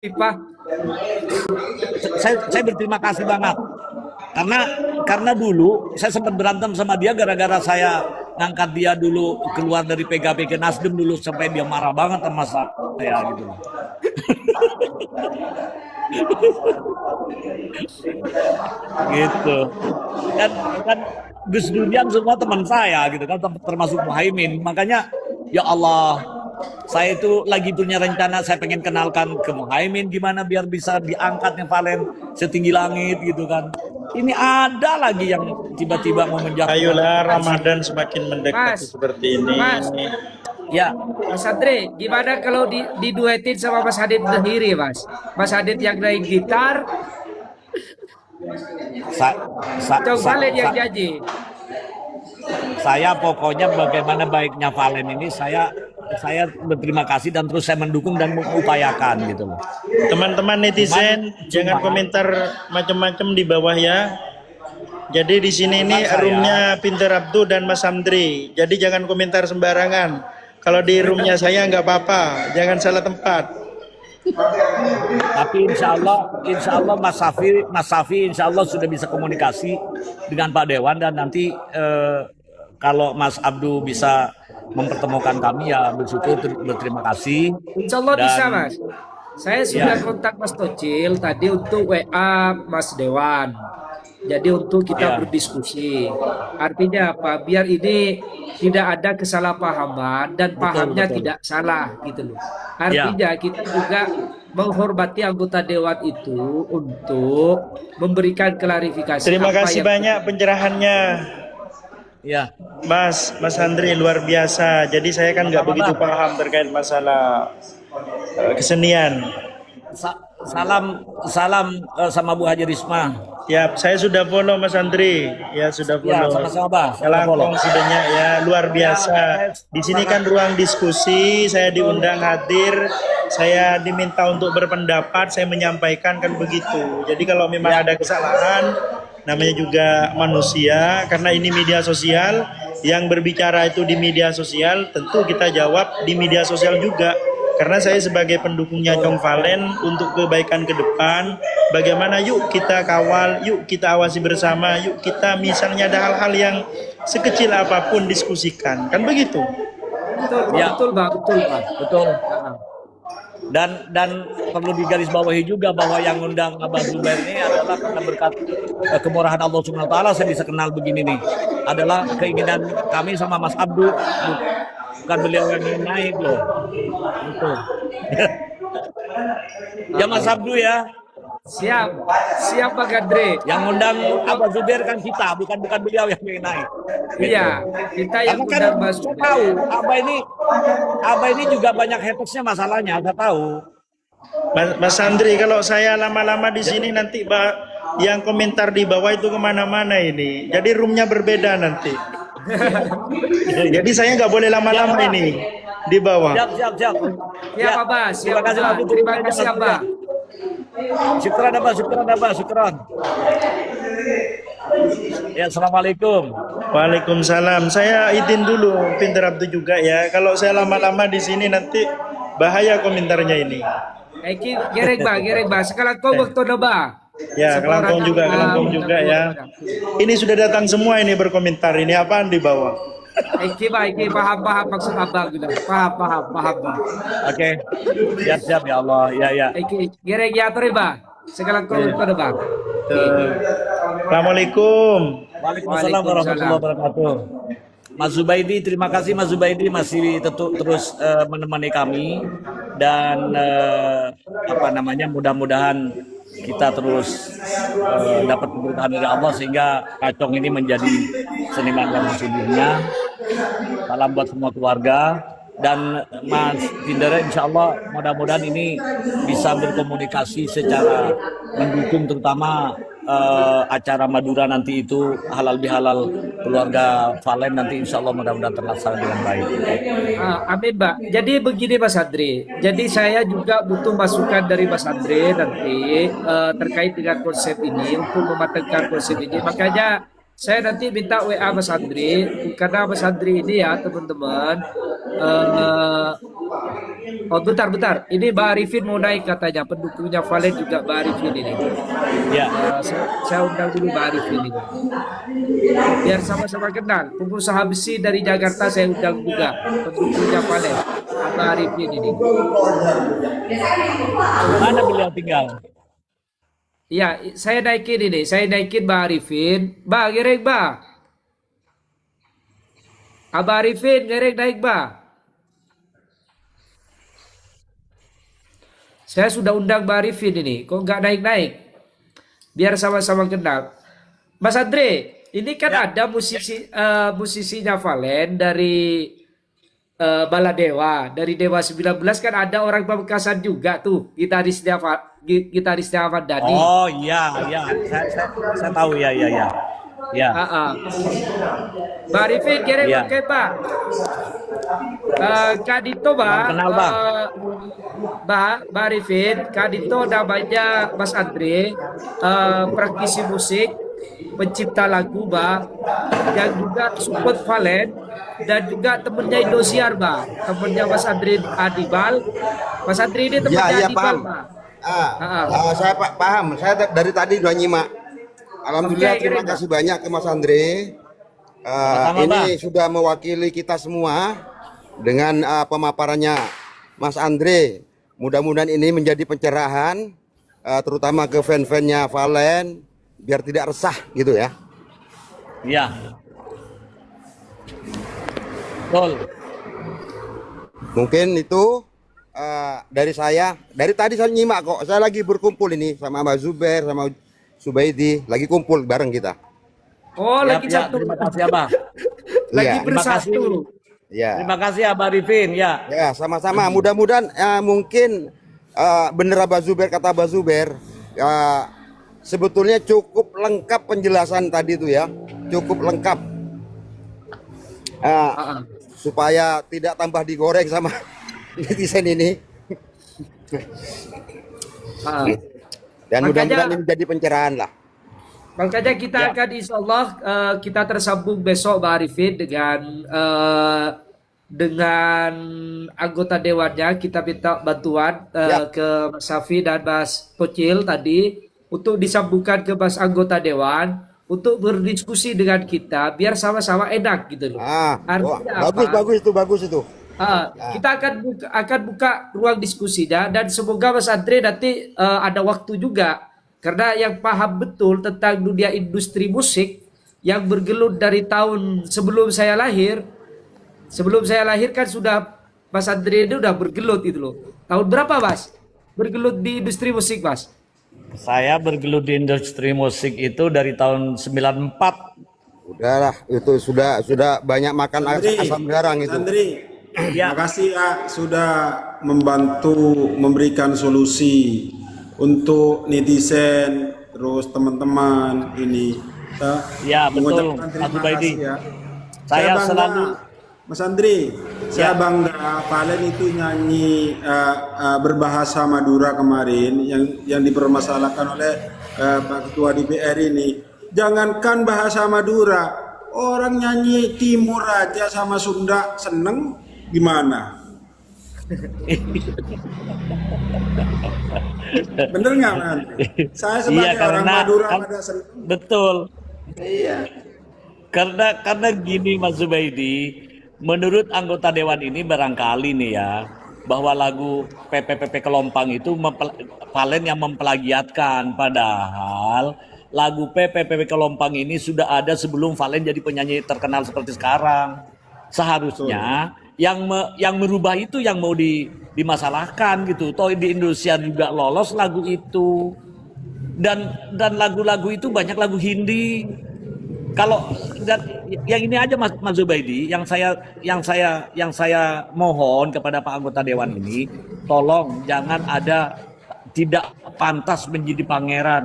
Pak. Saya berterima kasih banget karena dulu saya sempat berantem sama dia gara-gara saya ngangkat dia dulu keluar dari PKB ke Nasdem dulu sampai dia marah banget sama saya gitu. Gitu. Dan Gus Durian semua teman saya gitu kan, termasuk Muhaimin. Makanya ya Allah, saya itu lagi punya rencana, saya pengen kenalkan ke Muhaimin gimana biar bisa diangkatnya Valen setinggi langit gitu kan. Ini ada lagi yang tiba-tiba mau menjatuhkan. Ayolah, Ramadan semakin mendekati seperti ini. Mas, ya, Mas Andre, gimana kalau diduetin sama Mas Adit Zahiri, Mas? Mas Adit yang main gitar, Cong Valen yang nyanyi. Saya pokoknya bagaimana baiknya Valen ini saya berterima kasih dan terus saya mendukung dan mengupayakan gitu loh. Teman-teman netizen, jangan komentar macam-macam di bawah ya. Jadi di sini ini roomnya Pinter Abdu dan Mas Andri. Jadi jangan komentar sembarangan. Kalau di roomnya saya nggak apa-apa, jangan salah tempat. Tapi insya Allah Mas Safi insya Allah sudah bisa komunikasi dengan Pak Dewan dan nanti kalau Mas Abdu bisa mempertemukan kami ya bersyukur, berterima kasih. Insya Allah bisa, Mas. Saya sudah kontak Mas Tocil tadi untuk WA Mas Dewan. Jadi untuk kita berdiskusi. Artinya apa? Biar ini tidak ada kesalahpahaman dan pahamnya tidak salah gitu loh. Artinya kita juga menghormati anggota Dewan itu untuk memberikan klarifikasi. Terima kasih banyak pencerahannya. Ya, Mas Andri luar biasa. Jadi saya kan nggak begitu paham terkait masalah kesenian. Salam sama Bu Haji Risma. Ya, saya sudah follow Mas Andri. Ya, sudah follow. Ya, sama-sama. Langkong sudahnya ya, luar biasa. Di sini kan ruang diskusi, saya diundang hadir, saya diminta untuk berpendapat, saya menyampaikan kan begitu. Jadi kalau memang ada kesalahan, namanya juga manusia, karena ini media sosial, yang berbicara itu di media sosial, tentu kita jawab di media sosial juga. Karena saya sebagai pendukungnya Cong Valen untuk kebaikan ke depan, bagaimana yuk kita kawal, yuk kita awasi bersama, yuk kita misalnya ada hal-hal yang sekecil apapun diskusikan, kan begitu? Betul, betul. Dan perlu digarisbawahi juga bahwa yang undang Abah Zubair ini adalah karena berkat kemurahan Allah Subhanahu wa taala saya bisa kenal begini nih. Adalah keinginan kami sama Mas Abdu, bukan beliau yang ingin naik loh. Betul. Ya Mas Abdu ya. Siap Pak Gadre. Yang undang Abah Zubair kan kita, bukan beliau yang ingin naik. Iya, kita yang undang Mas Zubair. Tahu, Abah ini juga banyak hatersnya masalahnya, saya tahu. Mas Andri, kalau saya lama-lama di sini nanti yang komentar di bawah itu kemana-mana ini. Jadi roomnya berbeda nanti. Jadi saya nggak boleh lama-lama ini di bawah. Siap. Ya, Pak Bas. Terima kasih, Abah. Syukran Abah. Ya, assalamualaikum. Waalaikumsalam. Saya izin dulu, Pinter Abdu juga ya. Kalau saya lama-lama di sini nanti bahaya komentarnya ini. Gerek Ba. Sekarang kau waktu Ba. Ya, kelangkong juga ya. Ini sudah datang semua ini berkomentar. Ini apaan di bawah? Iki paham maksud Abang gitu. Paham. Oke. Siap ya Allah. Ya. Gerek ya Ba. Sekarang kau waktu Ba. Assalamualaikum. Waalaikumsalam warahmatullahi wabarakatuh. Mas Zubaidi, terima kasih Mas Zubaidi masih terus menemani kami dan mudah-mudahan kita terus dapat keberkahan dari Allah sehingga Kacong ini menjadi seniman yang sesungguhnya. Salam buat semua keluarga dan Mas Tindere, insya Allah mudah-mudahan ini bisa berkomunikasi secara mendukung terutama acara Madura nanti itu halal bihalal keluarga Valen nanti insya Allah mudah-mudahan terlaksana dengan baik. Amin Mbak. Jadi begini Mas Andre. Jadi saya juga butuh masukan dari Mas Andre nanti terkait dengan konsep ini untuk mematangkan konsep ini. Makanya saya nanti minta WA Mas Andri, karena Mas Andri ini ya teman-teman. eh, oh bentar, ini Mbak Arifin mau naik katanya, pendukungnya Valen juga Mbak Arifin ini. Ya, Saya undang dulu Mbak Arifin ini, biar sama-sama kenal. Pengusaha besi dari Jakarta saya undang juga, pendukungnya Valen, Mbak Arifin ini. mana beliau tinggal? Iya, saya naikin Mbak Arifin. Mbak, gerek Mbak. Abah Arifin, gerek naik Mbak. Saya sudah undang Mbak Arifin ini, kok nggak naik-naik? Biar sama-sama kenal. Mas Andre, ini kan ada musisinya Valen dari Baladewa, dari Dewa 19 kan ada orang Pamekasan juga tuh, gitarisnya Ahmad Dhani. Oh iya, iya, saya tahu ya, ya, ya, ya, Ah, ah. Mbak Arifin, kirim ya. oke Pak. Kak Dito Mbak, Kenal Bang. Mbak Arifin, Kak Dito namanya Mas Andre, praktisi musik, pencipta lagu Mbak, yang juga support Valen, dan juga temennya Indosiar Mbak, temennya Mas Andre Adibal. Mas Andre ini temennya Ya, Adibal paham. Mbak. Saya paham. Saya dari tadi udah nyimak. Alhamdulillah, Oke, terima kirim, Mbak. kasih banyak ke Mas Andre. Sama-sama, Ini Bang. sudah mewakili kita semua dengan pemaparannya Mas Andre. Mudah-mudahan ini menjadi pencerahan, terutama ke fan-fannya Valen, biar tidak resah gitu ya. Ya. Betul. Mungkin itu dari saya. Dari tadi saya nyimak kok. Saya lagi berkumpul ini sama Mbak Zubair, sama Subaidi, lagi kumpul bareng kita. Oh, Ya, lagi ya, satu. terima kasih Abah. Lagi Iya. Terima bersatu. kasih. Ya. Terima kasih Abah Arifin, ya. Ya, sama-sama. Mudah-mudahan mungkin bener Abah Zubair, kata Abah Zubair, sebetulnya cukup lengkap penjelasan tadi itu ya, cukup lengkap. Ah, ah. Supaya tidak tambah digoreng sama netizen ini. Ah. Dan Makanya- mudah-mudahan ini menjadi pencerahan lah. Makanya kita Ya. akan insya Allah kita tersambung besok Mbak Arifin dengan anggota dewannya, kita minta bantuan Ya. ke Mas Safi dan Mas Pocil tadi untuk disambungkan ke Mas anggota dewan untuk berdiskusi dengan kita biar sama-sama enak gitu loh. Artinya apa? Bagus itu. Kita akan buka ruang diskusinya dan semoga Mas Andre nanti ada waktu juga karena yang paham betul tentang dunia industri musik yang bergelut dari tahun sebelum saya lahir kan sudah Mas Andre ini udah bergelut itu loh. Tahun berapa Mas? Bergelut di industri musik Mas? Saya bergelut di industri musik itu dari tahun 94. Udahlah, itu sudah banyak makan asam garang itu. Andri, Ya. makasih ya sudah membantu memberikan solusi untuk netizen, terus teman-teman ini. Ya, betul, Mengucapkan terima Mas Zubaidi. kasih ya. Saya bangga, selalu- Mas Andri, saya Ya. bangga Valen itu nyanyi berbahasa Madura kemarin yang dipermasalahkan oleh Pak Ketua DPR ini. Jangankan bahasa Madura, orang nyanyi Timur aja sama Sunda seneng, gimana? Bener nggak, Man? Saya sebagai orang Madura pada seneng. betul. Iya. Karena gini Mas Zubaidi, menurut anggota dewan ini barangkali nih ya, bahwa lagu PPPP Kelompang itu Valen yang memplagiatkan, padahal lagu PPPP Kelompang ini sudah ada sebelum Valen jadi penyanyi terkenal seperti sekarang. Seharusnya yang merubah itu yang mau dimasalahkan gitu. Toh di Indonesia juga lolos lagu itu. Dan lagu-lagu itu banyak lagu Hindi. Kalau yang ini aja Mas Zubaidi, yang saya mohon kepada Pak anggota dewan ini, tolong jangan ada tidak pantas menjadi pangeran.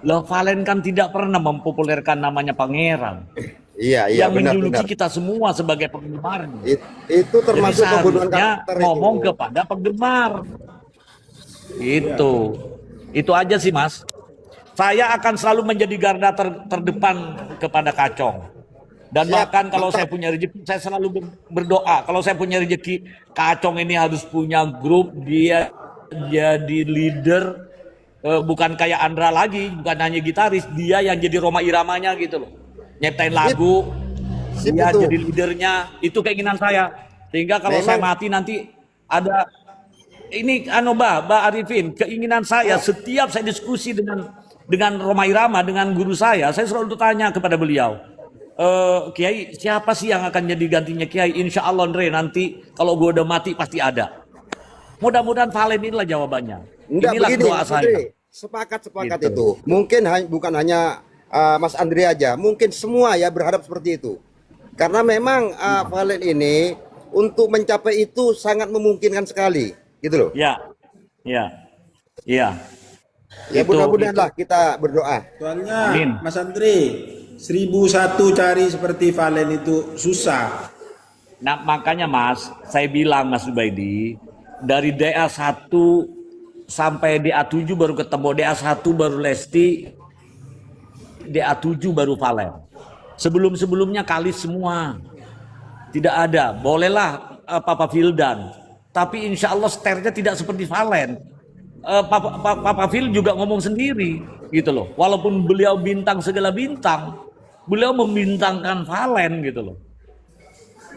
Loh, Valen kan tidak pernah mempopulerkan namanya pangeran. Iya, yang benar. menjuluki kita semua sebagai penggemarnya. Itu Jadi termasuk pembunuhan seharusnya karakter ngomong itu. kepada penggemar. Itu aja sih Mas. saya akan selalu menjadi garda terdepan kepada Kacong. Dan Siap, bahkan kalau mantap. saya punya rezeki, saya selalu berdoa. Kalau saya punya rezeki, Kacong ini harus punya grup, dia jadi leader, bukan kayak Andra lagi, bukan hanya gitaris, dia yang jadi Rhoma Iramanya gitu loh. Nyiptain lagu, Sip dia itu. jadi leadernya, itu keinginan saya. Sehingga kalau saya Memang. mati nanti ada ini Mbak Arifin, keinginan saya setiap saya diskusi dengan Rhoma Irama, dengan guru saya selalu tanya kepada beliau, Kiai, siapa sih yang akan jadi gantinya Kiai? Insya Allah Andre, nanti kalau gue udah mati pasti ada. Mudah-mudahan Valen inilah jawabannya. Enggak Inilah begini, doa Mas saya. Andre. Sepakat Gitu. itu. Mungkin bukan hanya Mas Andre aja, mungkin semua ya berharap seperti itu. Karena memang Valen ini untuk mencapai itu sangat memungkinkan sekali, gitu loh. Ya, ya, ya. Ya Itu- mudah-mudahanlah kita berdoa. Soalnya Amin. Mas Andri, 1001 cari seperti Valen itu susah. Nah, makanya Mas, saya bilang Mas Zubaidi, dari DA1 sampai DA7 baru ketemu, DA1 baru Lesti, DA7 baru Valen. Sebelum-sebelumnya Kalis semua. Tidak ada. Bolehlah Papa Vildan. Tapi insya Allah sternya tidak seperti Valen. Papa Phil juga ngomong sendiri gitu loh. Walaupun beliau bintang segala bintang, beliau membintangkan Valen gitu loh.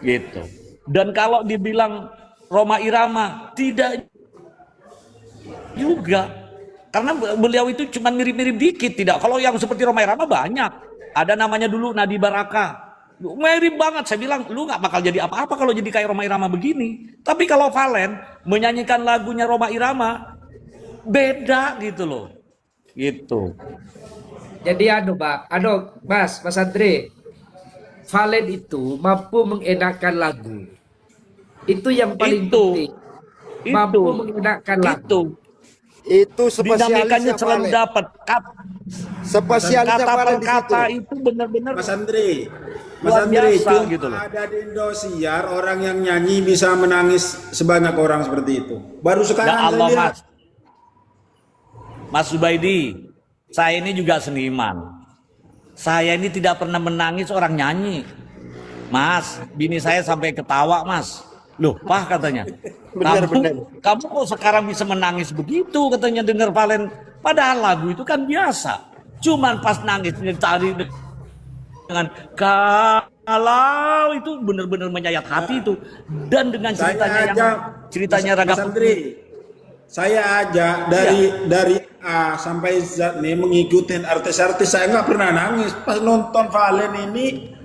Gitu. Dan kalau dibilang Rhoma Irama, tidak juga. Karena beliau itu cuma mirip-mirip dikit, tidak. Kalau yang seperti Rhoma Irama banyak. Ada namanya dulu Nadi Baraka. Mirip banget, saya bilang lu nggak bakal jadi apa-apa kalau jadi kayak Rhoma Irama begini. Tapi kalau Valen menyanyikan lagunya Rhoma Irama, beda gitu loh. Gitu. Jadi Mas Andre, Valen itu mampu mengenakan lagu. Itu yang paling Itu. penting. Mampu mengenakan lagu. Itu Dinamikanya spesialisnya selalu Valen. dapat. Spesialisnya Kata Valen per di kata situ. itu benar-benar Mas Andri, luar biasa cuma gitu loh. ada di Indosiar orang yang nyanyi bisa menangis sebanyak orang seperti itu. Baru Ya sekarang saya Allah lihat. Mas Zubaidi, saya ini juga seniman. Saya ini tidak pernah menangis orang nyanyi. Mas, bini saya sampai ketawa Mas. Loh, Pak katanya. Kamu kok sekarang bisa menangis begitu katanya dengar Valen. Padahal lagu itu kan biasa. Cuman pas nangis tadi dengan kalau itu benar-benar menyayat hati itu. Dan dengan ceritanya Raga Mas Andri, saya aja dari A sampai Z nih mengikuti artis-artis, saya nggak pernah nangis pas nonton Valen ini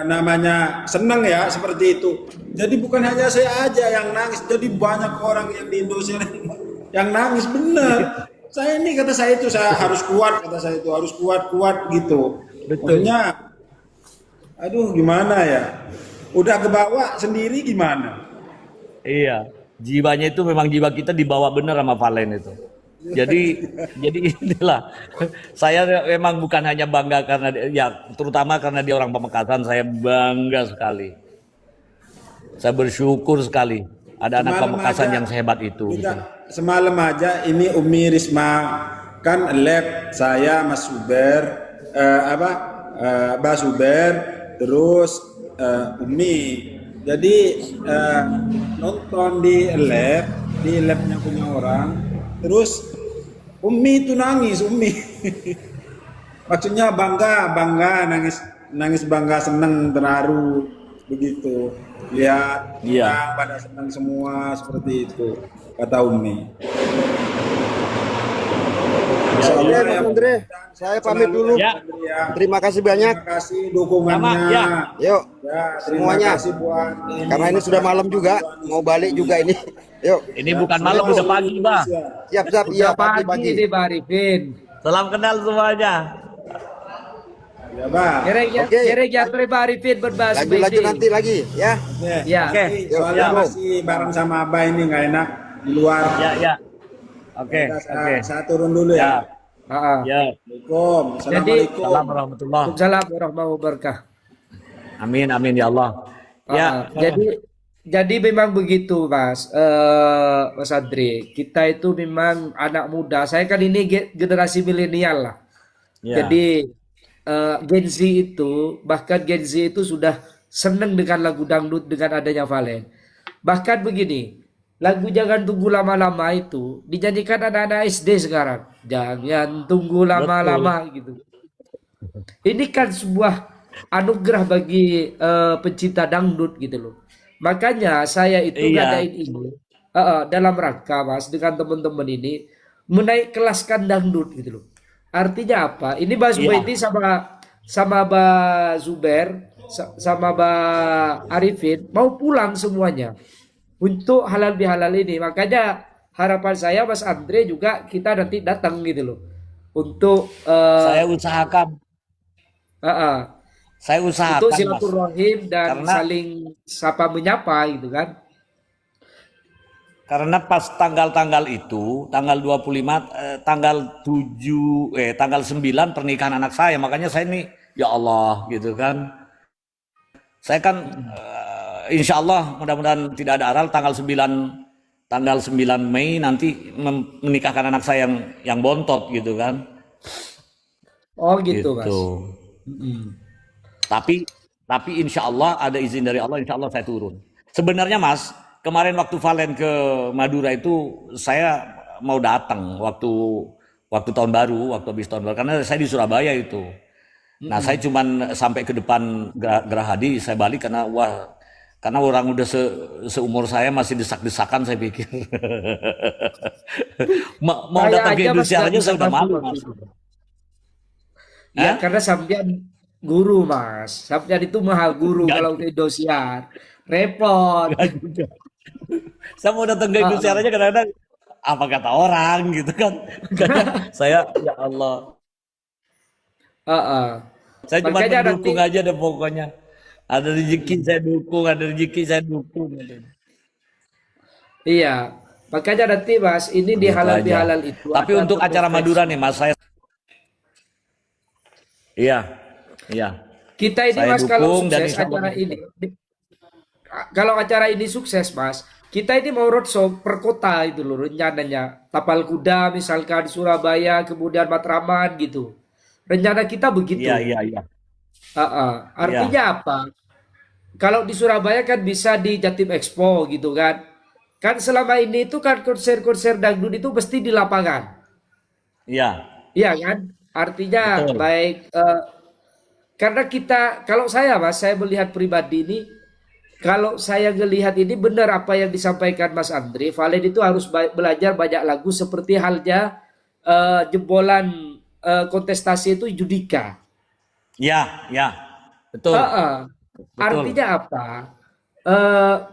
namanya seneng ya seperti itu. Jadi bukan hanya saya aja yang nangis, jadi banyak orang yang di Indonesia yang nangis bener. Saya ini kata saya itu saya harus kuat, kata saya itu harus kuat gitu. Maksudnya, aduh gimana ya? Udah kebawa sendiri gimana? Iya, jiwanya itu memang jiwa kita dibawa bener sama Valen itu. Jadi inilah saya memang bukan hanya bangga karena terutama karena dia orang Pamekasan, saya bangga sekali. Saya bersyukur sekali ada anak Pamekasan yang sehebat itu. Gitu. Semalam aja ini Umi Risma kan lab saya Mas Suber Mbak Suber terus Umi. Jadi nonton di labnya punya orang, terus Umi itu nangis, Umi. Maksudnya bangga, nangis bangga, seneng, terharu begitu. Lihat orang pada senang semua seperti itu, kata Umi. Oke, Mas Andre, saya pamit dulu. Ya. Terima kasih banyak. Terima kasih dukungannya. Sama, ya. Yuk, Ya, terima semuanya. kasih buat Karena ini sudah malam juga, mau balik juga ini. Yuk, Ini bukan malam, udah pagi, Mbak. siap-siap. Iya, Udah pagi pagi-pagi. nih Pak Arifin. Salam kenal semuanya. ya, Bang. Oke. Kira jatuh Pak Arifin berbahasa Lanjut nanti lagi, ya. Ya. Oke. Soalnya Yuk. masih bareng sama Abah ini nggak enak di luar. Ya. Oke. Saya turun dulu ya. Ya. Assalamualaikum. Assalamualaikum. Salam warahmatullah. Waalaikumsalam warahmatullahi wabarakatuh. Amin ya Allah. Ya. Jadi Jadi memang begitu, Mas. Mas Andre. Kita itu memang anak muda. Saya kan ini generasi milenial lah. Ya, Jadi Gen Z itu, bahkan Gen Z itu sudah seneng dengan lagu dangdut dengan adanya Valen. Bahkan begini, lagu Jangan Tunggu Lama-Lama itu dinyanyikan anak-anak SD sekarang. Jangan tunggu betul. lama-lama gitu. Ini kan sebuah anugerah bagi pencinta dangdut gitu loh. Makanya saya itu Iya, ngadain ini dalam rangka Mas dengan teman-teman ini menaik kelaskan dangdut gitu loh. Artinya apa? Ini Mbak iya, Zubaidi sama sama Mbak Zuber sama Mbak Arifin mau pulang semuanya untuk halal bihalal ini. Makanya harapan saya Mas Andre juga kita nanti datang gitu loh untuk saya usahakan, uh, uh, saya untuk usahakan Mas. silaturahim dan Karena saling sapa menyapa gitu kan. karena pas tanggal-tanggal itu, tanggal 25, tanggal 7, tanggal 9 pernikahan anak saya. Makanya saya ini, ya Allah gitu kan. Saya kan insya Allah mudah-mudahan tidak ada aral tanggal 9 Mei nanti menikahkan anak saya yang bontot gitu kan. Oh gitu Gitu. Mas. Mm-mm. Tapi insya Allah ada izin dari Allah, insya Allah saya turun. Sebenarnya Mas, kemarin waktu Valen ke Madura itu saya mau datang waktu waktu tahun baru, waktu habis tahun baru karena saya di Surabaya itu. Nah, saya Mm-mm. cuman sampai ke depan Gerahadi, saya balik karena wah, karena orang udah seumur saya masih desak-desakan saya pikir. Mau Saya datang ke aja Mas Indosiar nggak aja bisa saya udah masuk malu, waktu Mas. itu. Ya Hah? karena sampean guru Mas. Sampean itu mahal guru Enggak, kalau ke Indosiar. Repot. enggak juga. Saya mau datang ke Indosiar Heeh. aja kadang-kadang apa kata orang gitu kan. Makanya saya ya Allah, Heeh. saya cuma Makanya nanti mendukung aja deh pokoknya. Ada rezeki saya dukung, ada rezeki saya dukung. iya. Makanya nanti Mas ini di Gitu halal aja. bihalal itu Tapi ada untuk tepung acara Madura nih flexing. Mas, saya iya, iya. Kita ini Saya Mas kalau dukung dan sukses insya Allah acara ini, kalau acara ini sukses Mas, kita ini mau roadshow per kota itu loh rencananya. Tapal Kuda misalkan di Surabaya, kemudian Matraman gitu. Rencana kita iya, begitu. iya, iya. Artinya Iya, apa? Kalau di Surabaya kan bisa di Jatim Expo gitu kan. Kan selama ini itu kan konser-konser dangdut itu pasti di lapangan. iya, Iya kan? Artinya betul. baik karena kita kalau saya Mas, saya melihat pribadi ini kalau saya melihat ini benar apa yang disampaikan Mas Andre, Valen itu harus belajar banyak lagu seperti halnya jebolan kontestasi itu Judika. Iya, iya. Betul, Heeh. betul. Artinya apa?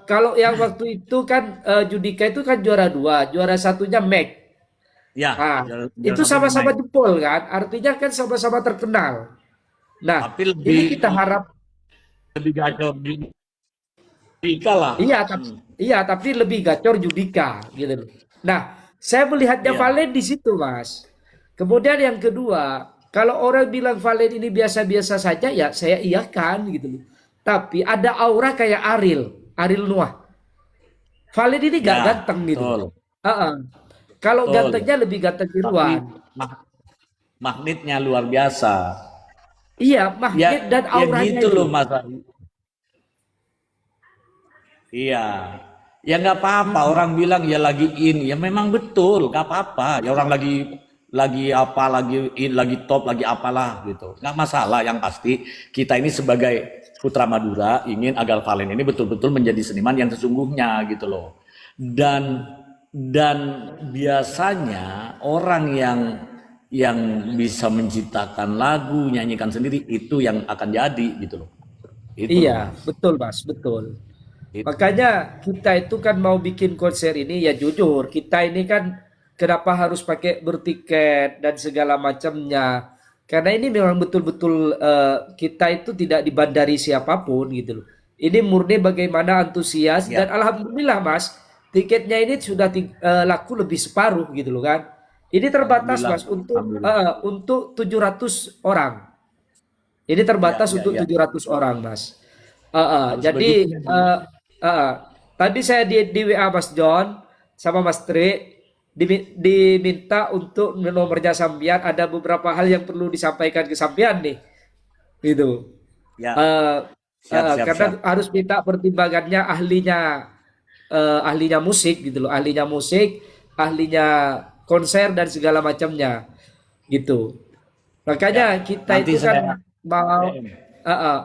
Kalau yang waktu itu kan Judika itu kan juara dua, juara satunya Meg. Iya, Ah, jangan itu sampai sama-sama naik. jempol kan, artinya kan sama-sama terkenal. Nah, Tapi ini lebih kita harap lebih gacor di Dika lah. iya, Hmm, iya, tapi lebih gacor Judika gitu loh. Nah, saya melihatnya iya, Valen di situ, Mas. Kemudian yang kedua, kalau orang bilang Valen ini biasa-biasa saja, ya saya iyakan gitu loh. Tapi ada aura kayak Ariel Noah. Valen ini gak ya, ganteng gitu. betul, Heeh. Kalau betul. gantengnya lebih ganteng Tapi Irwan. magnetnya luar biasa. Iya, Ya, magnet dan ya auranya gitu itu loh loh. Mas. Iya. Ya nggak apa-apa. Orang bilang ya lagi in. Ya memang betul. Nggak apa-apa. Ya orang lagi apa, lagi in, lagi top, lagi apalah gitu. Nggak masalah. Yang pasti kita ini sebagai Putra Madura ingin agar Valen ini betul-betul menjadi seniman yang sesungguhnya gitu loh. Dan biasanya orang yang bisa menciptakan lagu, nyanyikan sendiri itu yang akan jadi gitu loh. Itu loh Iya, Mas. betul Mas, betul. Itu. Makanya kita itu kan mau bikin konser ini ya jujur, kita ini kan kenapa harus pakai bertiket dan segala macamnya. Karena ini memang betul-betul kita itu tidak dibandari siapapun gitu loh. Ini murni bagaimana antusias dan Ya, alhamdulillah Mas, tiketnya ini sudah laku lebih separuh gitu loh kan. Ini terbatas alhamdulillah, Mas alhamdulillah. untuk 700 orang. Ini Ya, terbatas ya, untuk ya. 700 orang, Mas. Harus Jadi begitu memang. heeh. tadi saya di WA Mas John sama Mas Tri diminta untuk nomornya sampean, ada beberapa hal yang perlu disampaikan ke sampean nih. Gitu. Ya, Eh, siap, siap, karena siap. harus minta pertimbangannya ahlinya musik gitu loh, ahlinya musik, ahlinya konser dan segala macamnya gitu. Ya, Makanya kita nanti itu saya kan mau eh, eh,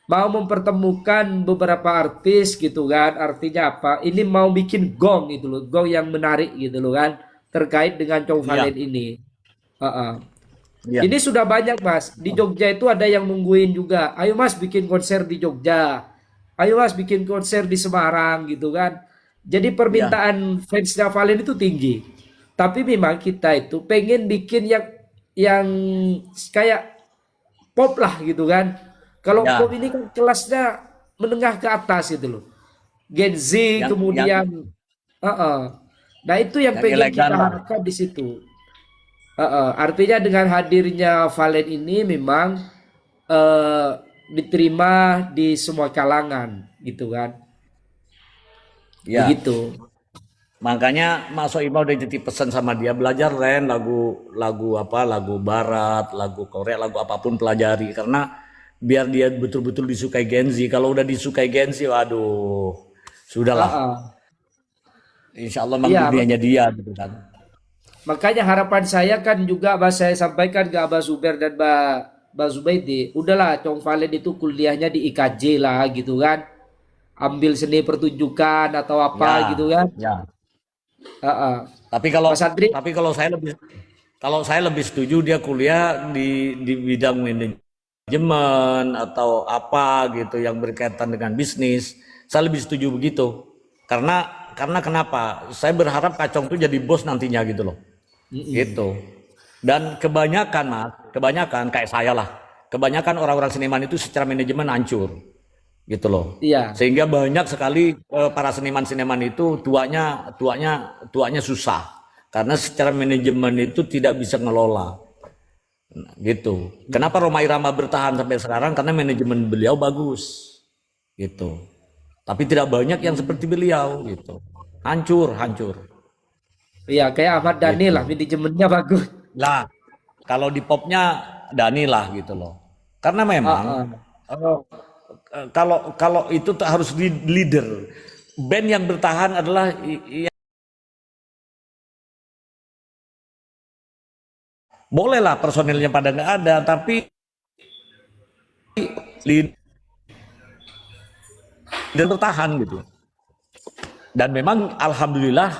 mau mempertemukan beberapa artis gitu kan. Artinya apa? Ini mau bikin gong gitu loh, gong yang menarik gitu loh kan, terkait dengan Chong iya, Valen ini. Eh, eh. iya. Ini sudah banyak Mas. Di Jogja itu ada yang nungguin juga. Ayo Mas bikin konser di Jogja. Ayo Mas bikin konser di Semarang gitu kan. Jadi Iya, permintaan fansnya Valen itu tinggi. Tapi memang kita itu pengen bikin yang kayak pop lah gitu kan. Kalau pop ya. ini kan kelasnya menengah ke atas gitu loh. Gen Z Yang kemudian nah itu yang yang pengen elegan kita lah. harapkan di situ. Artinya dengan hadirnya Valen ini memang eh, diterima di semua kalangan gitu kan. Ya, Begitu. makanya Mas Soimah udah titip pesan sama dia, belajar Ren lagu lagu apa, lagu barat, lagu Korea, lagu apapun pelajari karena biar dia betul-betul disukai Gen Z. Kalau udah disukai Gen Z, waduh, sudahlah. Heeh. Insya Allah memang Iya, dunianya dia gitu kan. makanya harapan saya kan juga saya sampaikan ke Abah Zuber dan Mbak Zubaidi, udahlah Chong Valen itu kuliahnya di IKJ lah gitu kan. Ambil seni pertunjukan atau apa Ya, gitu kan. ya. Heeh. Tapi kalau Mas Andri, tapi kalau saya lebih setuju dia kuliah di bidang manajemen atau apa gitu yang berkaitan dengan bisnis. Saya lebih setuju begitu. Karena kenapa? Saya berharap Kacong itu jadi bos nantinya gitu loh. Gitu. Dan kebanyakan kayak saya lah. Kebanyakan orang-orang seniman itu secara manajemen hancur gitu loh. iya, Sehingga banyak sekali para seniman-seniman itu tuanya susah karena secara manajemen itu tidak bisa ngelola. Nah, gitu. Kenapa Rhoma Irama bertahan sampai sekarang? Karena manajemen beliau bagus. Gitu. Tapi tidak banyak yang seperti beliau gitu. Hancur, hancur. iya kayak Ahmad Dhani lah, Gitu. manajemennya bagus. Lah, kalau di popnya Dani lah gitu loh. Karena memang Heeh. eh, kalau kalau itu harus leader. Band yang bertahan adalah bolehlah personilnya pada nggak ada, tapi leader bertahan gitu. Dan memang alhamdulillah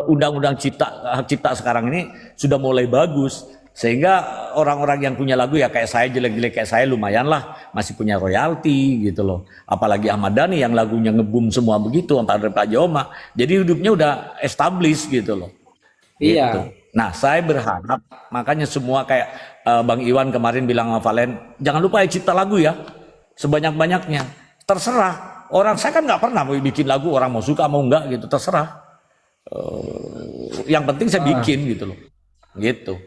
undang-undang hak cipta sekarang ini sudah mulai bagus sehingga orang-orang yang punya lagu ya kayak saya jelek-jelek kayak saya lumayan lah masih punya royalti gitu loh. Apalagi Ahmad Dhani yang lagunya ngebum semua begitu sampai Pak Joma. Jadi hidupnya udah established gitu loh. Gitu. Iya, Nah, saya berharap makanya semua kayak Bang Iwan kemarin bilang sama Valen, jangan lupa ya cipta lagu ya sebanyak-banyaknya. Terserah. Orang saya kan nggak pernah mau bikin lagu orang mau suka mau enggak gitu, terserah. Yang penting saya bikin gitu loh. Gitu.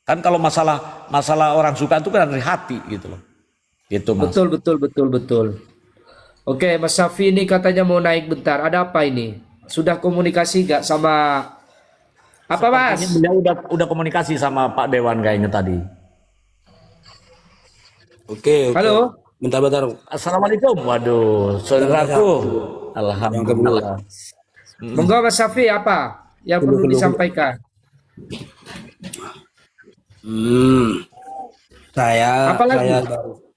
Kan kalau masalah orang suka itu kan dari hati gitu loh. Gitu, Mas. betul betul betul betul. Oke, Mas Safi ini katanya mau naik bentar. Ada apa ini? Sudah komunikasi gak sama apa, Sepertinya Mas? beliau udah komunikasi sama Pak Dewan kayaknya tadi. Oke, oke. Halo? Bentar-bentar. Assalamualaikum. Waduh, saudaraku. Alhamdulillah. Monggo Mas Safi apa yang perlu disampaikan? Hmm, saya Apalagi?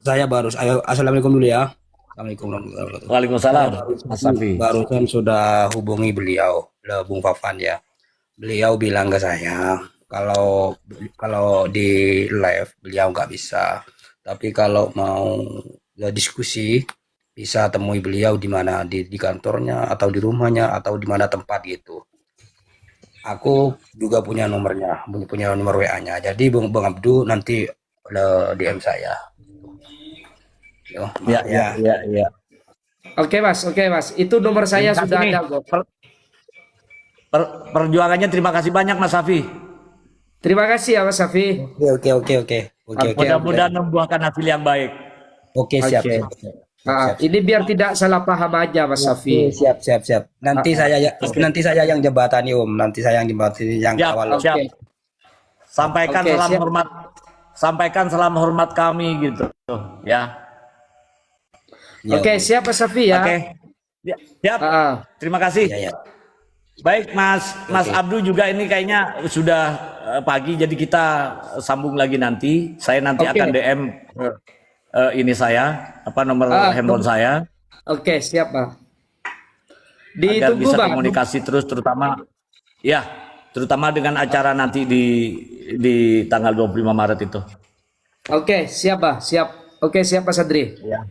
saya baru assalamualaikum dulu ya. Assalamualaikum warahmatullahi wabarakatuh. Waalaikumsalam, Mas Safi. Barusan sudah hubungi beliau, Bung Fafan ya. Beliau bilang ke saya kalau kalau di live beliau nggak bisa, tapi kalau mau diskusi bisa temui beliau di mana di kantornya atau di rumahnya atau di mana tempat gitu. Aku juga punya nomornya, punya nomor WA-nya. Jadi Bang Abdu nanti DM saya. Yo, Ya, maaf ya, ya. ya, ya. Oke Mas, oke Mas. Itu nomor saya Terima kasih sudah nih. ada kok. Perjuangannya terima kasih banyak Mas Safi. Terima kasih ya Mas Safi. Oke, oke, oke, oke. Oke, oke. Mudah-mudahan membuahkan hasil yang baik. Oke, siap. Oke. Siap. Ini biar tidak salah paham aja Mas Safi. Siap, siap, siap. Nanti saya yang jembatani Om. Nanti saya yang jembatani yang Siap, awal. siap. Oke. Sampaikan Oke, salam siap. hormat, sampaikan salam hormat kami gitu, ya. Ya, Oke, siap Mas Safi ya. Oke, ya, siap. Terima kasih. Ya, ya. Baik, Mas Abdu juga ini kayaknya sudah pagi, jadi kita sambung lagi nanti. Saya nanti Oke. akan DM ini saya, nomor handphone saya, Oke, siap Pak. agar Ditunggu bisa Bang. komunikasi terus, terutama dengan acara nanti di tanggal 25 Maret itu. Oke, siap Pak, siap. Oke, siap Mas Andri. Ya.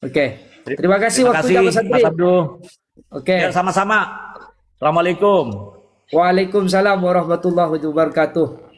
Oke. Terima kasih waktunya Mas Andri. Mas Abdu. Oke. Ya, sama-sama. Assalamualaikum. Waalaikumsalam warahmatullahi wabarakatuh.